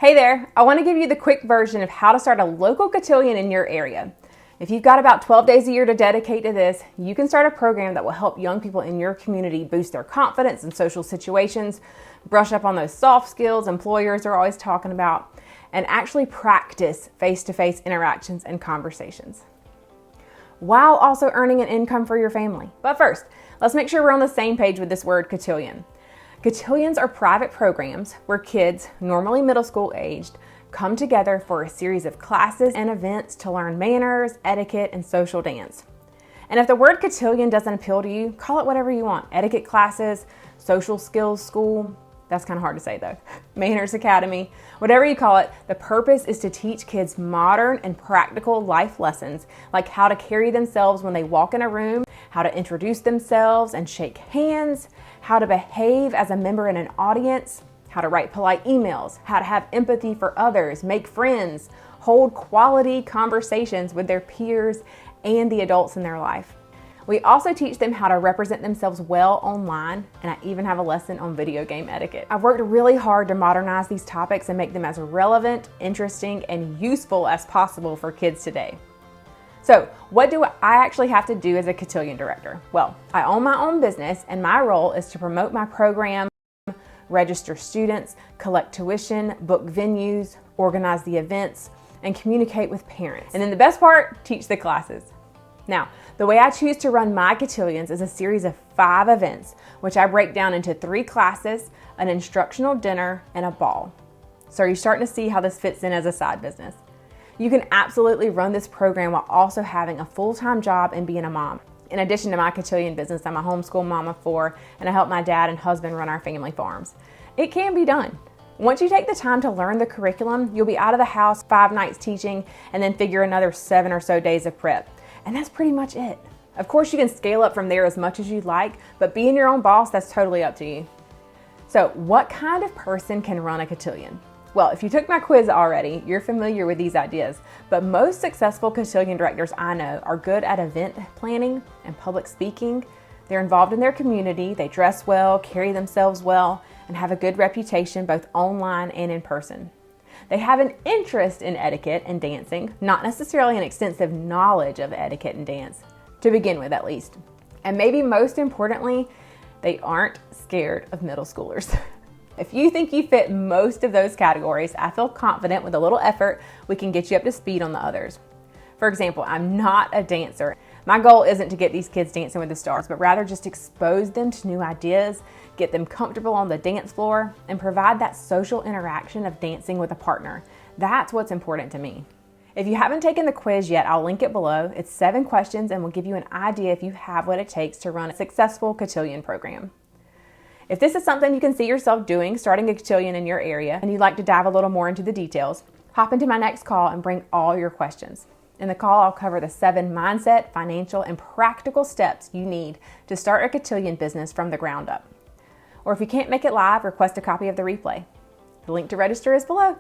Hey there, I want to give you the quick version of how to start a local cotillion in your area. If you've got about 12 days a year to dedicate to this, you can start a program that will help young people in your community boost their confidence in social situations, brush up on those soft skills employers are always talking about, and actually practice face-to-face interactions and conversations, while also earning an income for your family. But first, let's make sure we're on the same page with this word cotillion. Cotillions are private programs where kids, normally middle school aged, come together for a series of classes and events to learn manners, etiquette, and social dance. And if the word cotillion doesn't appeal to you, call it whatever you want. Etiquette classes, social skills school, that's kind of hard to say though. Manners academy, whatever you call it, the purpose is to teach kids modern and practical life lessons, like how to carry themselves when they walk in a room, how to introduce themselves and shake hands, how to behave as a member in an audience, how to write polite emails, how to have empathy for others, make friends, hold quality conversations with their peers and the adults in their life. We also teach them how to represent themselves well online, and I even have a lesson on video game etiquette. I've worked really hard to modernize these topics and make them as relevant, interesting, and useful as possible for kids today. So what do I actually have to do as a cotillion director? Well, I own my own business, and my role is to promote my program, register students, collect tuition, book venues, organize the events, and communicate with parents. And then the best part, teach the classes. Now, the way I choose to run my cotillions is a series of 5 events, which I break down into 3 classes, an instructional dinner, and a ball. So are you starting to see how this fits in as a side business? You can absolutely run this program while also having a full-time job and being a mom. In addition to my cotillion business, I'm a homeschool mom of 4, and I help my dad and husband run our family farms. It can be done. Once you take the time to learn the curriculum, you'll be out of the house 5 nights teaching and then figure another 7 or so days of prep. And that's pretty much it. Of course, you can scale up from there as much as you'd like, but being your own boss, that's totally up to you. So what kind of person can run a cotillion? Well, if you took my quiz already, you're familiar with these ideas, but most successful cotillion directors I know are good at event planning and public speaking. They're involved in their community, they dress well, carry themselves well, and have a good reputation both online and in person. They have an interest in etiquette and dancing, not necessarily an extensive knowledge of etiquette and dance, to begin with at least. And maybe most importantly, they aren't scared of middle schoolers. If you think you fit most of those categories, I feel confident with a little effort, we can get you up to speed on the others. For example, I'm not a dancer. My goal isn't to get these kids dancing with the stars, but rather just expose them to new ideas, get them comfortable on the dance floor, and provide that social interaction of dancing with a partner. That's what's important to me. If you haven't taken the quiz yet, I'll link it below. It's 7 questions and will give you an idea if you have what it takes to run a successful cotillion program. If this is something you can see yourself doing, starting a cotillion in your area, and you'd like to dive a little more into the details, hop into my next call and bring all your questions. In the call, I'll cover the 7 mindset, financial, and practical steps you need to start a cotillion business from the ground up. Or if you can't make it live, request a copy of the replay. The link to register is below.